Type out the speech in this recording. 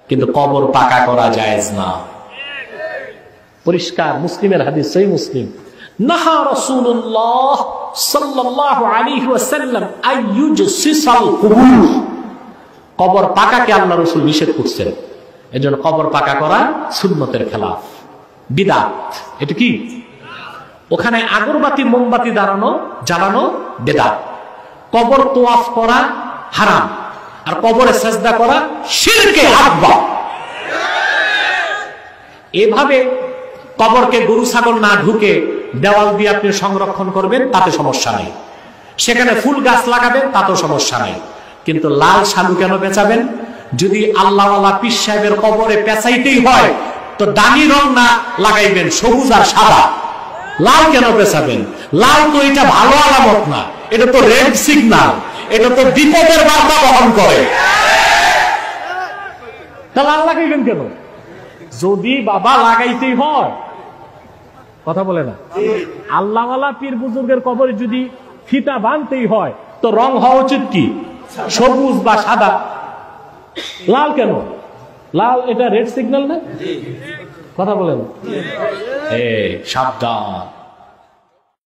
কিন্তু কবর পাকা করা জায়েজ না। পরিষ্কার মুসলিমের হাদিস, সহিহ মুসলিম। নাহা রাসূলুল্লাহ সাল্লাল্লাহু আলাইহি ওয়াসাল্লাম আইয়ুজসিসাল কুবুর, কবর পাকাকে আল্লাহ রাসূল নিষেধ করছেন। এজন্য কবর পাকা করা সুন্নতের খেলাফ, বিদআত। এটা কি? ওখানে আগরবাতি মোমবাতি জ্বালানো বিদআত। কবর তোয়াফ করা হারাম, আর কবরে সেজদা করা শিরকে আকবার। এভাবে কবরকে গরু ছাগল না ঢুকে দেওয়াল দিয়ে আপনি সংরক্ষণ করবেন, তাতে সমস্যা নেই। সেখানে ফুল গাছ লাগাবেন, তাতেও সমস্যা নেই। কিন্তু লাল শালু কেন পেঁচাবেন? যদি আল্লাহওয়ালা পীর সাহেবের কবরে পেঁচাইতেই হয় তো দামি রং না লাগাইবেন, সবুজ আর সাদা। লাল কেন পেঁচাবেন? লাল তো এটা ভালো আলামত না, এটা তো রেড সিগন্যাল, এটা তো বিপদের বার্তা বহন করে। তা লাল লাগাইবেন কেন? যদি বাবা লাগাইতেই হয়, কথা বলে না, আল্লাহওয়ালা পীর বুজুর্গের কবরে যদি ফিতা বাঁধতেই হয় তো রং হওয়া উচিত কি? সবুজ বা সাদা। লাল কেন? লাল এটা রেড সিগন্যাল না? কথা বলেন। সাবধান।